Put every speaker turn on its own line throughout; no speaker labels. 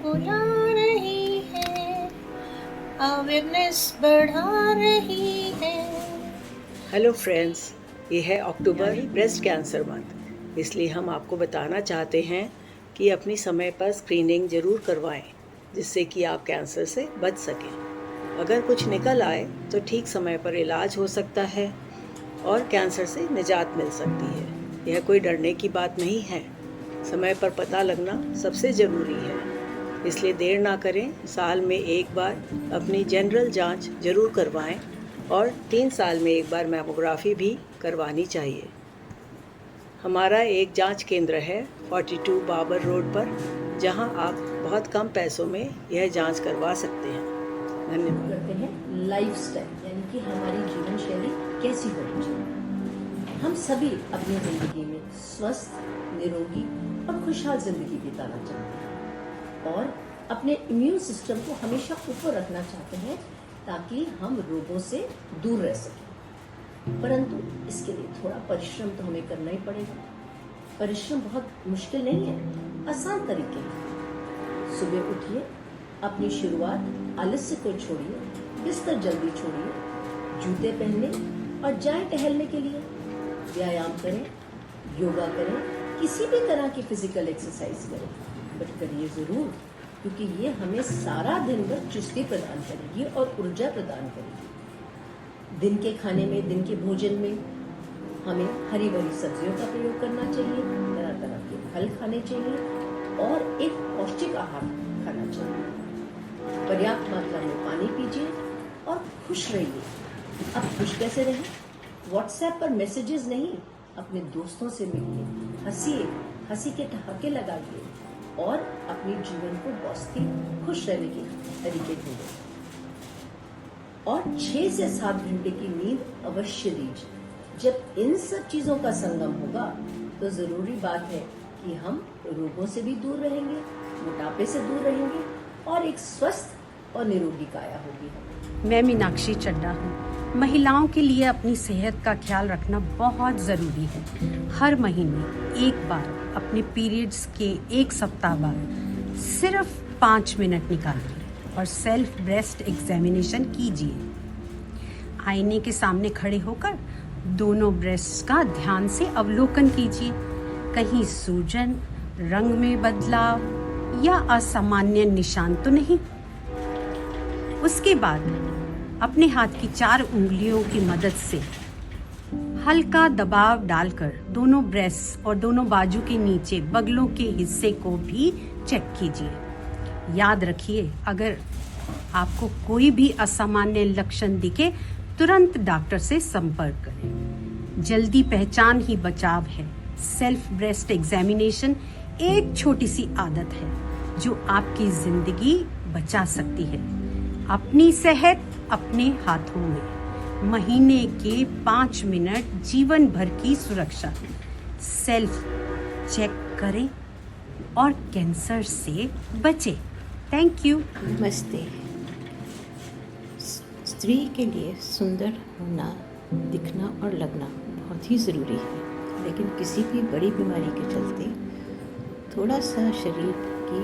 बुला रही है, अवेयरनेस बढ़ा रही है।
हेलो फ्रेंड्स, ये है अक्टूबर ब्रेस्ट कैंसर मंथ, इसलिए हम आपको बताना चाहते हैं कि अपनी समय पर स्क्रीनिंग ज़रूर करवाएं, जिससे कि आप कैंसर से बच सकें। अगर कुछ निकल आए तो ठीक समय पर इलाज हो सकता है और कैंसर से निजात मिल सकती है। यह कोई डरने की बात नहीं है। समय पर पता लगना सबसे ज़रूरी है, इसलिए देर ना करें। साल में एक बार अपनी जनरल जांच ज़रूर करवाएं और 3 साल में एक बार मैमोग्राफी भी करवानी चाहिए। हमारा एक जांच केंद्र है 42 बाबर रोड पर, जहां आप बहुत कम पैसों में यह जांच करवा सकते हैं। धन्यवाद।
करते हैं लाइफस्टाइल, यानी कि हमारी जीवन शैली कैसी होनी चाहिए। हम सभी अपनी जिंदगी में स्वस्थ, निरोगी और खुशहाल जिंदगी बिताना चाहते हैं और अपने इम्यून सिस्टम को हमेशा ऊपर रखना चाहते हैं ताकि हम रोगों से दूर रह सकें। परंतु इसके लिए थोड़ा परिश्रम तो हमें करना ही पड़ेगा। परिश्रम बहुत मुश्किल नहीं है, आसान तरीके हैं। सुबह उठिए, अपनी शुरुआत आलस्य को छोड़िए, बिस्तर जल्दी छोड़िए, जूते पहने और जाएं टहलने के लिए। व्यायाम करें, योगा करें, किसी भी तरह की फिजिकल एक्सरसाइज करें, बट करिए ज़रूर, क्योंकि ये हमें सारा दिन भर चुस्ती प्रदान करेगी और ऊर्जा प्रदान करेगी। दिन के खाने में, दिन के भोजन में हमें हरी भरी सब्जियों का प्रयोग करना चाहिए, तरह तरह के फल खाने चाहिए और एक पौष्टिक आहार खाना चाहिए। पर्याप्त मात्रा में पानी पीजिए और खुश रहिए। अब खुश कैसे रहें? व्हाट्सएप पर मैसेजेस नहीं, अपने दोस्तों से मिलिए, हंसिए, हंसी के ठहाके लगाइए और अपने जीवन को बहुत ही खुश रहने के तरीके ढूंढिए। और 6 से 7 घंटे की नींद अवश्य लीजिए। जब इन सब चीजों का संगम होगा तो जरूरी बात है कि हम रोगों से भी दूर रहेंगे, मोटापे से दूर रहेंगे और एक स्वस्थ और निरोगी काया होगी हमें।
मैं मीनाक्षी चड्डा हूँ। महिलाओं के लिए अपनी सेहत का ख्याल रखना बहुत ज़रूरी है। हर महीने एक बार अपने पीरियड्स के 1 सप्ताह बाद सिर्फ 5 मिनट निकालिए और सेल्फ ब्रेस्ट एग्जामिनेशन कीजिए। आईने के सामने खड़े होकर दोनों ब्रेस्ट का ध्यान से अवलोकन कीजिए। कहीं सूजन, रंग में बदलाव या असामान्य निशान तो नहीं। उसके बाद अपने हाथ की 4 उंगलियों की मदद से हल्का दबाव डालकर दोनों ब्रेस्ट और दोनों बाजू के नीचे बगलों के हिस्से को भी चेक कीजिए। याद रखिए, अगर आपको कोई भी असामान्य लक्षण दिखे तुरंत डॉक्टर से संपर्क करें। जल्दी पहचान ही बचाव है। सेल्फ ब्रेस्ट एग्जामिनेशन एक छोटी सी आदत है जो आपकी जिंदगी बचा सकती है। अपनी सेहत अपने हाथों में। महीने के 5 मिनट जीवन भर की सुरक्षा। सेल्फ चेक करें और कैंसर से बचें। Thank you.
नमस्ते। स्त्री के लिए सुंदर होना, दिखना और लगना बहुत ही ज़रूरी है, लेकिन किसी भी बड़ी बीमारी के चलते थोड़ा सा शरीर की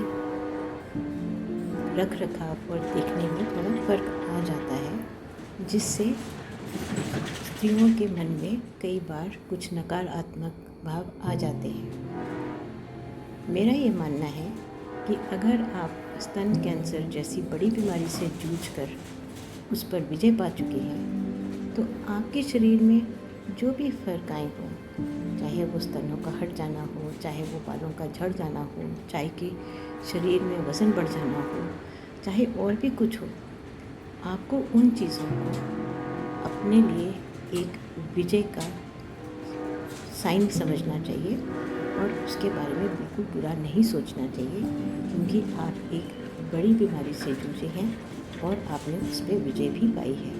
रख रखाव और देखने में थोड़ा फर्क आ जाता है, जिससे स्त्रियों के मन में कई बार कुछ नकारात्मक भाव आ जाते हैं। मेरा ये मानना है कि अगर आप स्तन कैंसर जैसी बड़ी बीमारी से जूझकर उस पर विजय पा चुके हैं, तो आपके शरीर में जो भी फर्क आए हों, चाहे वो स्तनों का हट जाना हो, चाहे वो बालों का झड़ जाना हो, चाहे कि शरीर में वज़न बढ़ जाना हो, चाहे और भी कुछ हो, आपको उन चीज़ों को अपने लिए एक विजय का साइन समझना चाहिए और उसके बारे में बिल्कुल बुरा नहीं सोचना चाहिए, क्योंकि आप एक बड़ी बीमारी से जूझे हैं और आपने उस पर विजय भी पाई है।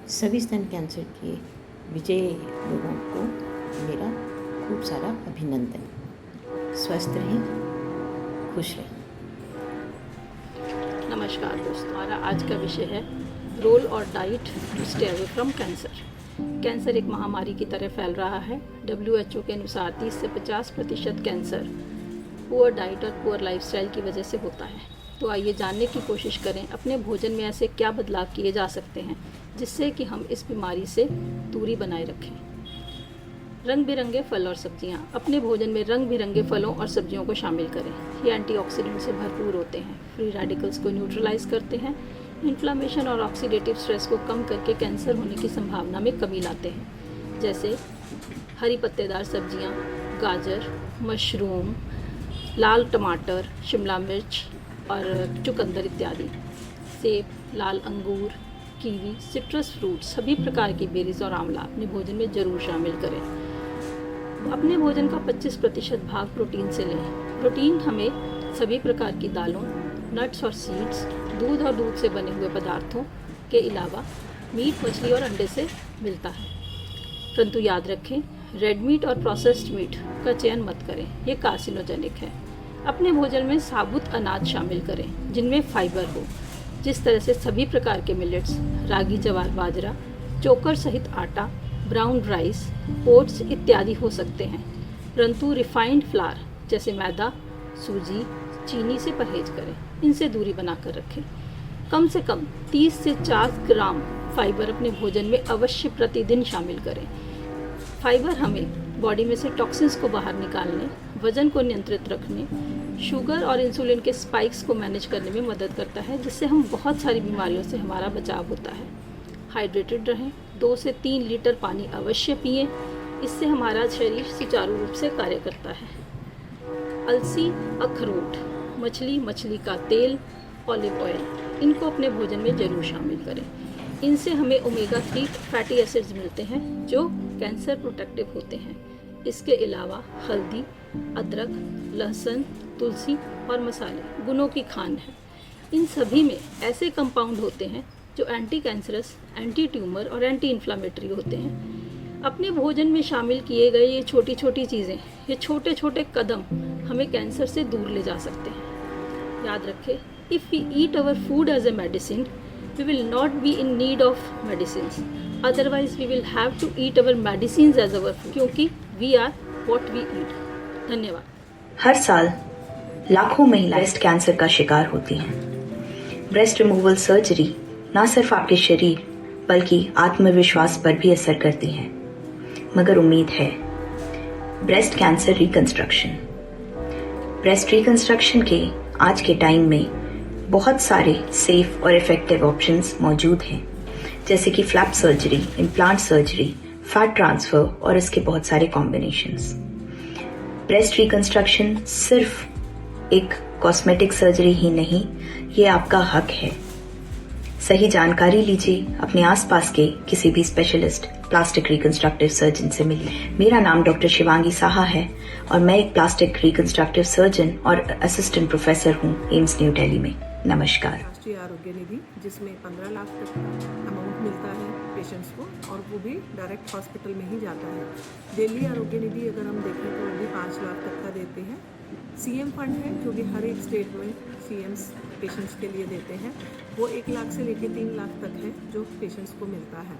सभी स्तन कैंसर के विजयी लोगों को मेरा खूब सारा अभिनंदन। स्वस्थ रहें, खुश रहें।
नमस्कार दोस्तों, हमारा आज का विषय है रोल और diet to stay away from cancer. Cancer एक महामारी की तरह फैल रहा है। WHO के अनुसार 30 से 50% कैंसर पुअर डाइट और पुअर लाइफस्टाइल की वजह से होता है। तो आइए जानने की कोशिश करें अपने भोजन में ऐसे क्या बदलाव किए जा सकते हैं जिससे कि हम इस बीमारी से दूरी बनाए रखें। रंग बिरंगे फल और सब्जियां। अपने भोजन में रंग बिरंगे फलों और सब्जियों को शामिल करें। ये एंटीऑक्सीडेंट से भरपूर होते हैं, फ्री रेडिकल्स को न्यूट्रलाइज करते हैं, इन्फ्लामेशन और ऑक्सीडेटिव स्ट्रेस को कम करके कैंसर होने की संभावना में कमी लाते हैं। जैसे हरी पत्तेदार सब्जियां, गाजर, मशरूम, लाल टमाटर, शिमला मिर्च और चुकंदर इत्यादि, सेब, लाल अंगूर, कीवी, सिट्रस फ्रूट, सभी प्रकार की बेरीज और आंवला अपने भोजन में ज़रूर शामिल करें। अपने भोजन का 25% भाग प्रोटीन से लें। प्रोटीन हमें सभी प्रकार की दालों, नट्स और सीड्स, दूध और दूध से बने हुए पदार्थों के अलावा मीट, मछली और अंडे से मिलता है। परंतु याद रखें, रेड मीट और प्रोसेस्ड मीट का चयन मत करें, ये कार्सिनोजेनिक है। अपने भोजन में साबुत अनाज शामिल करें जिनमें फाइबर हो, जिस तरह से सभी प्रकार के मिलेट्स, रागी, जवार, बाजरा, चोकर सहित आटा, ब्राउन राइस, ओट्स इत्यादि हो सकते हैं। परंतु रिफाइंड फ्लावर जैसे मैदा, सूजी, चीनी से परहेज करें, इनसे दूरी बनाकर रखें। कम से कम 30 से 40 ग्राम फाइबर अपने भोजन में अवश्य प्रतिदिन शामिल करें। फाइबर हमें बॉडी में से टॉक्सिन्स को बाहर निकालने, वजन को नियंत्रित रखने, शुगर और इंसुलिन के स्पाइक्स को मैनेज करने में मदद करता है, जिससे हम बहुत सारी बीमारियों से हमारा बचाव होता है। हाइड्रेटेड रहें, 2 से 3 लीटर पानी अवश्य पिएं, इससे हमारा शरीर सुचारू रूप से कार्य करता है। अलसी, अखरोट, मछली का तेल, ऑलिव ऑयल, इनको अपने भोजन में ज़रूर शामिल करें। इनसे हमें ओमेगा 3 फैटी एसिड्स मिलते हैं जो कैंसर प्रोटेक्टिव होते हैं। इसके अलावा हल्दी, अदरक, लहसुन, तुलसी और मसाले गुणों की खान है। इन सभी में ऐसे कंपाउंड होते हैं जो एंटी कैंसरस, एंटी ट्यूमर और एंटी इन्फ्लामेटरी होते हैं। अपने भोजन में शामिल किए गए ये छोटी छोटी चीज़ें, ये छोटे छोटे कदम हमें कैंसर से दूर ले जा सकते हैं। याद रखें, if we eat our food as a medicine, we will not be in need of medicines, otherwise we will have to eat our medicines as our food, क्योंकि we are what we eat। धन्यवाद।
हर साल लाखों महिलाएं breast cancer का शिकार होती हैं। Breast removal surgery न सिर्फ आपके शरीर बल्कि आत्मविश्वास पर भी असर करती है, मगर उम्मीद है। Breast cancer reconstruction. Breast reconstruction के आज के टाइम में बहुत सारे सेफ और इफेक्टिव ऑप्शंस मौजूद हैं, जैसे कि flap surgery, implant surgery, fat transfer और इसके बहुत सारे कॉम्बिनेशंस। ब्रेस्ट रिकंस्ट्रक्शन सिर्फ एक कॉस्मेटिक सर्जरी ही नहीं, ये आपका हक है। सही जानकारी लीजिए, अपने आसपास के किसी भी स्पेशलिस्ट प्लास्टिक रिकंस्ट्रक्टिव सर्जन से मिलिए। मेरा नाम डॉक्टर शिवांगी साहा है और मैं एक प्लास्टिक रिकंस्ट्रक्टिव सर्जन और असिस्टेंट प्रोफेसर हूँ एम्स न्यू दिल्ली में। नमस्कार।
राष्ट्रीय आरोग्य निधि, जिसमें 15 लाख तक अमाउंट मिलता है पेशेंट्स को, और वो भी डायरेक्ट हॉस्पिटल में ही जाता है। दिल्ली आरोग्य निधि अगर हम देखें तो वो भी 5 लाख तक का देते हैं। सीएम फंड है जो कि हर एक स्टेट में सीएम्स पेशेंट्स के लिए देते हैं, वो 1 लाख से लेकर 3 लाख तक है जो पेशेंट्स को मिलता है।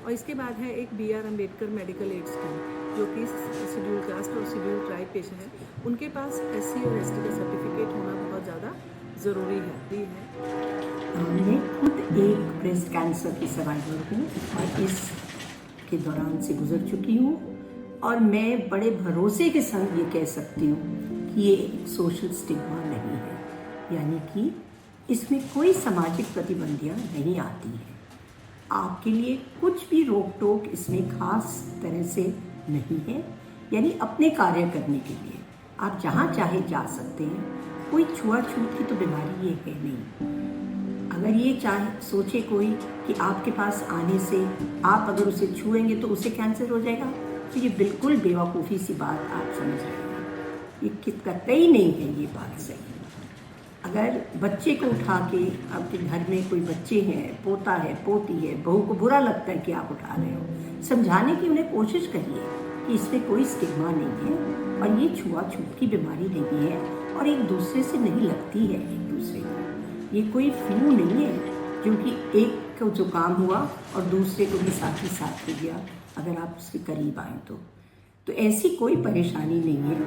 और इसके बाद है एक BR Ambedkar medical aid scheme, जो कि शेड्यूल कास्ट और शेड्यूल ट्राइब पेशेंट हैं, उनके पास SC और ST का सर्टिफिकेट होना बहुत ज़्यादा ज़रूरी है।
मैं खुद एक ब्रेस्ट कैंसर की सर्वाइवर हूँ और इसके दौरान से गुजर चुकी हूँ, और मैं बड़े भरोसे के संग ये कह सकती हूँ कि ये एक सोशल स्टिग्मा नहीं है, यानी कि इसमें कोई सामाजिक प्रतिबंधियाँ नहीं आती हैं। आपके लिए कुछ भी रोक टोक इसमें खास तरह से नहीं है, यानी अपने कार्य करने के लिए आप जहाँ चाहे जा सकते हैं। कोई छुआछूत की तो बीमारी ये है नहीं। अगर ये चाहे सोचे कोई कि आपके पास आने से आप अगर उसे छुएंगे तो उसे कैंसर हो जाएगा, तो ये बिल्कुल बेवकूफ़ी सी बात आप समझ रहे हैं। ये कतई नहीं है ये बात सही। अगर बच्चे को उठा के, आपके घर में कोई बच्चे हैं, पोता है, पोती है, बहू को बुरा लगता है कि आप उठा रहे हो, समझाने की उन्हें कोशिश करिए कि इसमें कोई स्टिग्मा नहीं है और ये छुआछूत की बीमारी नहीं है और एक दूसरे से नहीं लगती है एक दूसरे को। ये कोई फ्लू नहीं है जो कि एक को जुकाम हुआ और दूसरे को भी साथ ही साथ हो गया अगर आप उसके करीब आए तो। तो ऐसी कोई परेशानी नहीं है।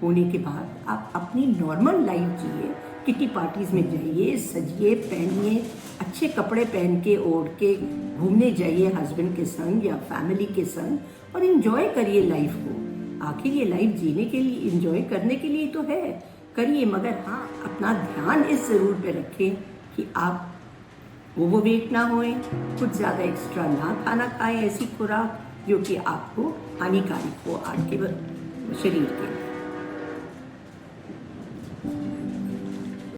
होने के बाद आप अपनी नॉर्मल लाइफ जिए, किटी पार्टीज़ में जाइए, सजिए, पहनिए, अच्छे कपड़े पहन के ओढ़ के घूमने जाइए हस्बैंड के संग या फैमिली के संग और इन्जॉय करिए लाइफ को। आखिर ये लाइफ जीने के लिए, इन्जॉय करने के लिए तो है, करिए। मगर हाँ, अपना ध्यान इस ज़रूर पे रखें कि आप ओवरवेट ना होएं, कुछ ज़्यादा एक्स्ट्रा ना खाना खाएं ऐसी खुराक जो कि आपको हानिकारक हो आपके शरीर के लिए।